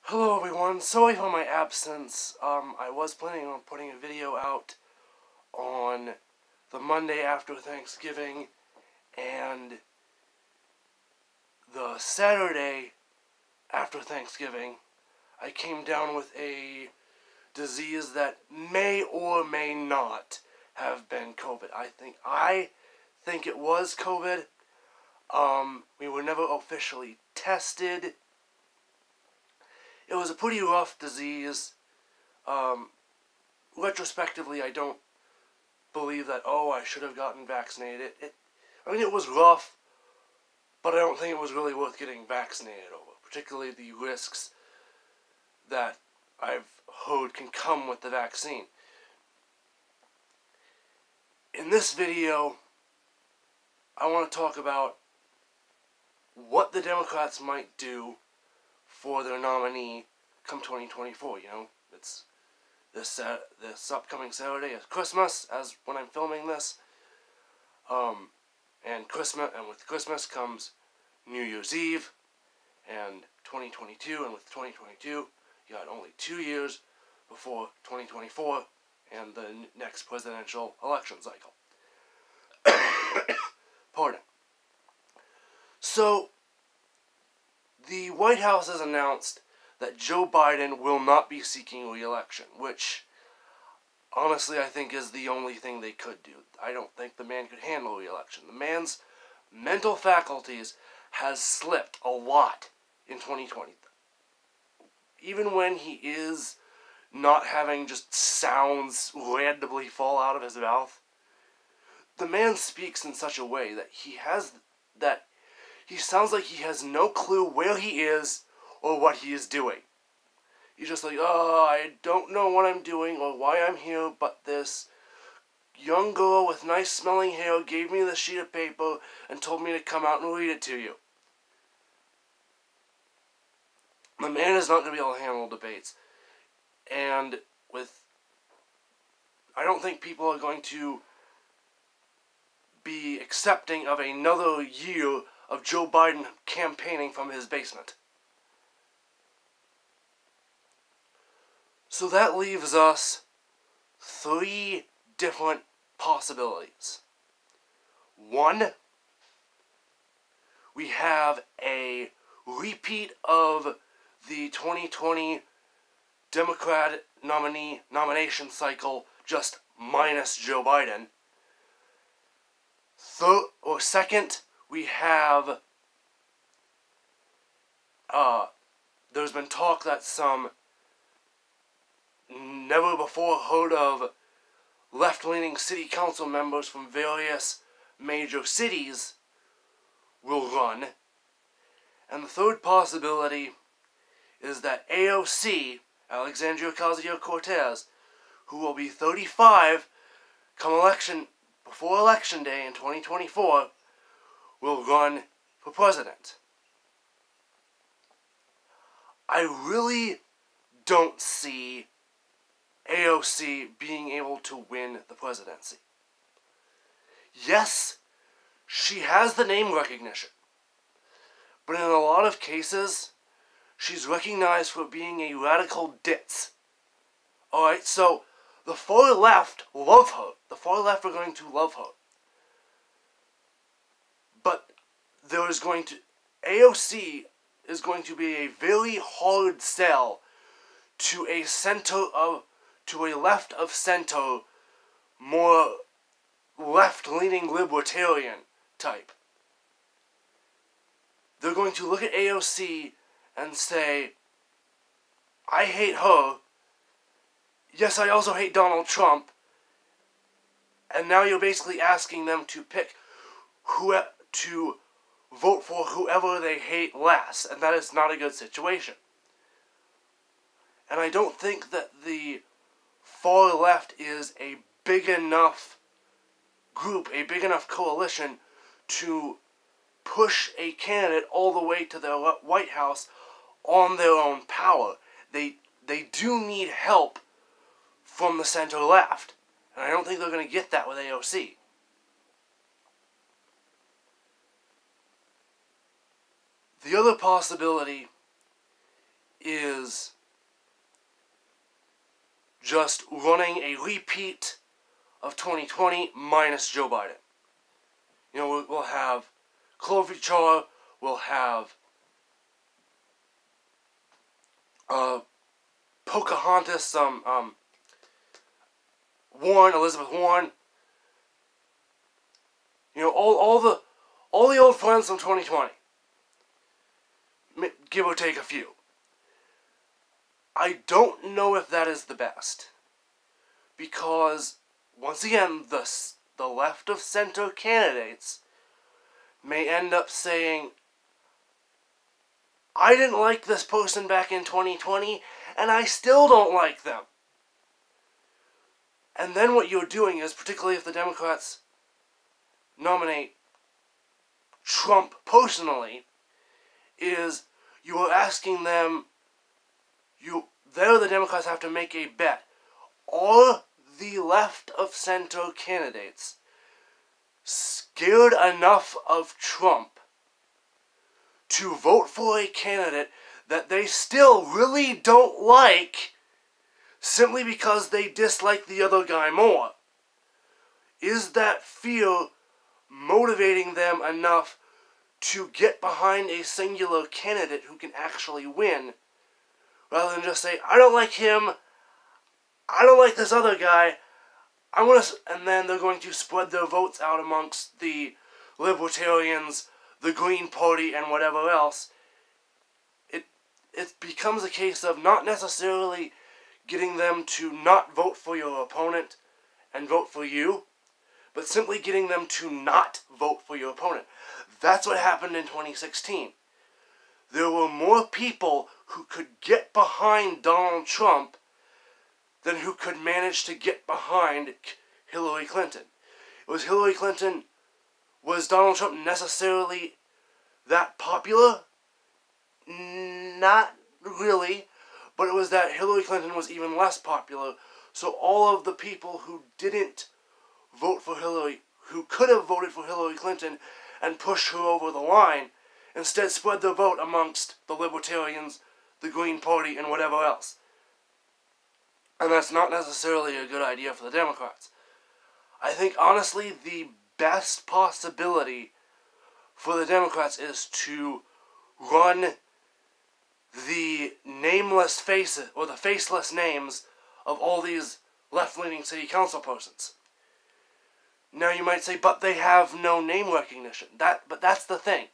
Hello everyone, sorry for my absence. I was planning on putting a video out on the Monday after Thanksgiving and the Saturday after Thanksgiving. I came down with a disease that may or may not have been COVID. I think it was COVID. We were never officially tested. It was a pretty rough disease. Retrospectively, I don't believe that, I should have gotten vaccinated. It was rough, but I don't think it was really worth getting vaccinated over, particularly the risks that I've heard can come with the vaccine. In this video, I want to talk about what the Democrats might do for their nominee come 2024. It's this upcoming Saturday is Christmas, as when I'm filming this. And with Christmas comes New Year's Eve and 2022, and with 2022, you got only 2 years before 2024 and the next presidential election cycle. Pardon. So, the White House has announced that Joe Biden will not be seeking re-election, which, honestly, I think is the only thing they could do. I don't think the man could handle re-election. The man's mental faculties has slipped a lot in 2020. Even when he is not having just sounds randomly fall out of his mouth, the man speaks in such a way that he sounds like he has no clue where he is or what he is doing. He's just like, I don't know what I'm doing or why I'm here, but this young girl with nice smelling hair gave me this sheet of paper and told me to come out and read it to you. The man is not going to be able to handle debates. And I don't think people are going to be accepting of another year of Joe Biden campaigning from his basement. So that leaves us 3 different possibilities. 1, we have a repeat of the 2020 Democrat nomination cycle, just minus Joe Biden. Second, we have, there's been talk that some never before heard of left-leaning city council members from various major cities will run. And the third possibility is that AOC, Alexandria Ocasio-Cortez, who will be 35 before election day in 2024, will run for president. I really don't see AOC being able to win the presidency. Yes, she has the name recognition, but in a lot of cases, she's recognized for being a radical ditz. Alright, so the far left love her. The far left are going to love her. But AOC is going to be a very hard sell to a left of center, more left-leaning libertarian type. They're going to look at AOC and say, I hate her. Yes, I also hate Donald Trump. And now you're basically asking them to pick to vote for whoever they hate less, and that is not a good situation. And I don't think that the far left is a big enough group, a big enough coalition to push a candidate all the way to the White House on their own power. They do need help from the center left, and I don't think they're going to get that with AOC. The other possibility is just running a repeat of 2020 minus Joe Biden. You know, we'll have Klobuchar, we'll have Pocahontas, Elizabeth Warren. You know, all the old friends from 2020. Give or take a few. I don't know if that is the best. Because, once again, the left of center candidates may end up saying, I didn't like this person back in 2020, and I still don't like them. And then what you're doing is, particularly if the Democrats nominate Trump personally, is you are asking them, the Democrats have to make a bet. Are the left of center candidates scared enough of Trump to vote for a candidate that they still really don't like simply because they dislike the other guy more? Is that fear motivating them enough to get behind a singular candidate who can actually win, rather than just say, I don't like him, I don't like this other guy, and then they're going to spread their votes out amongst the Libertarians, the Green Party, and whatever else. It becomes a case of not necessarily getting them to not vote for your opponent and vote for you, but simply getting them to not vote for your opponent. That's what happened in 2016. There were more people who could get behind Donald Trump than who could manage to get behind Hillary Clinton. Was Hillary Clinton, was Donald Trump necessarily that popular? Not really, but it was that Hillary Clinton was even less popular, so all of the people who didn't vote for Hillary, who could have voted for Hillary Clinton and pushed her over the line, instead spread their vote amongst the Libertarians, the Green Party, and whatever else. And that's not necessarily a good idea for the Democrats. I think, honestly, the best possibility for the Democrats is to run the nameless faces, or the faceless names of all these left-leaning city council persons. Now you might say, but they have no name recognition. But that's the thing.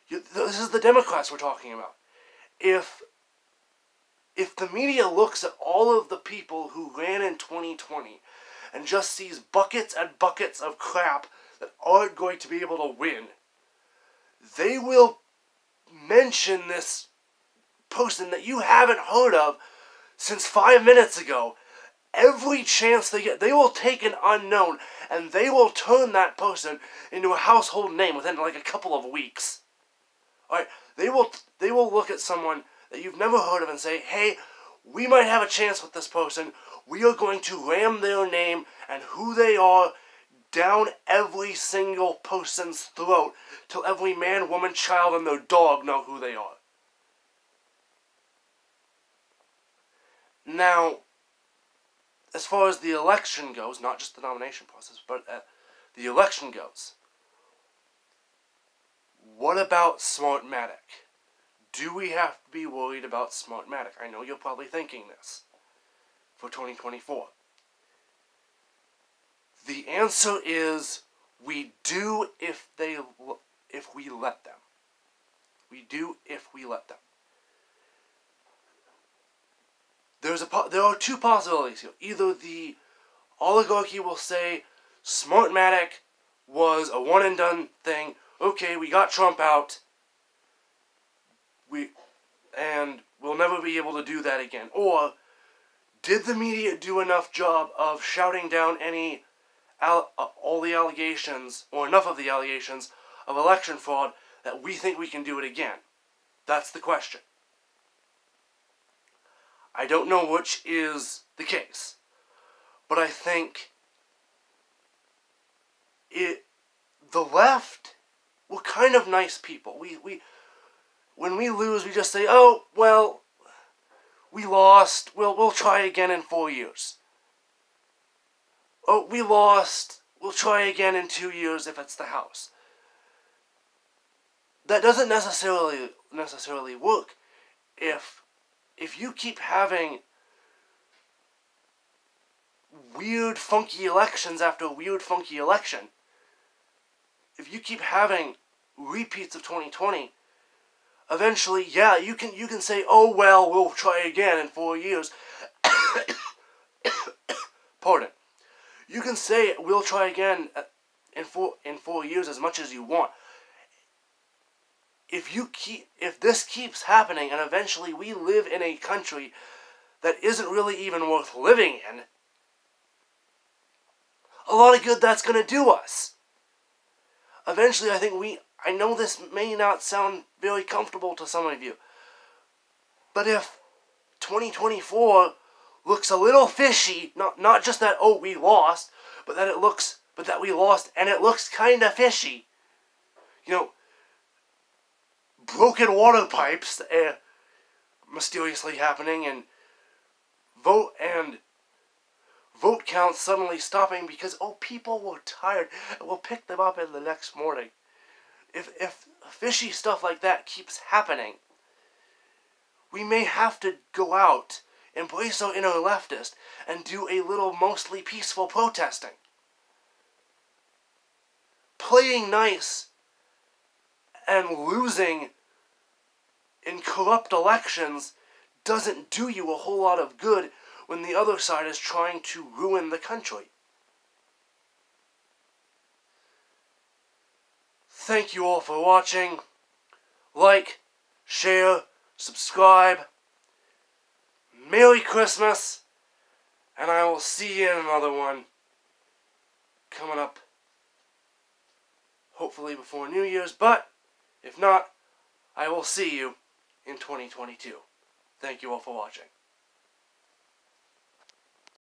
This is the Democrats we're talking about. If the media looks at all of the people who ran in 2020 and just sees buckets and buckets of crap that aren't going to be able to win, they will mention this person that you haven't heard of since 5 minutes ago. Every chance they get, they will take an unknown and they will turn that person into a household name within like a couple of weeks. Alright, they will look at someone that you've never heard of and say, hey, we might have a chance with this person. We are going to ram their name and who they are down every single person's throat till every man, woman, child, and their dog know who they are. Now, as far as the election goes, not just the nomination process, but the election goes, what about Smartmatic? Do we have to be worried about Smartmatic? I know you're probably thinking this for 2024. The answer is we do if we let them. We do if we let them. There are two possibilities here. Either the oligarchy will say Smartmatic was a one-and-done thing. Okay, we got Trump out. And we'll never be able to do that again. Or did the media do enough job of shouting down all the allegations, or enough of the allegations, of election fraud that we think we can do it again? That's the question. I don't know which is the case, but I think the left, we're kind of nice people. When we lose, we just say, oh, well, we lost, we'll try again in 4 years. Oh, we lost, we'll try again in 2 years if it's the House. That doesn't necessarily work if you keep having weird, funky elections after weird, funky election. If you keep having repeats of 2020, eventually, yeah, you can say, oh, well, we'll try again in 4 years. Pardon. You can say, we'll try again in 4 years as much as you want. If this keeps happening, and eventually we live in a country that isn't really even worth living in, a lot of good that's going to do us. Eventually, I know this may not sound very comfortable to some of you, but if 2024 looks a little fishy, not just that, oh, we lost, but that we lost and it looks kind of fishy, broken water pipes mysteriously happening, and vote counts suddenly stopping because, oh, people were tired and we'll pick them up in the next morning. If fishy stuff like that keeps happening, we may have to go out, embrace our inner leftist, and do a little mostly peaceful protesting. Playing nice and losing in corrupt elections doesn't do you a whole lot of good when the other side is trying to ruin the country. Thank you all for watching. Like, share, subscribe. Merry Christmas, and I will see you in another one coming up, hopefully before New Year's, but if not, I will see you in 2022. Thank you all for watching.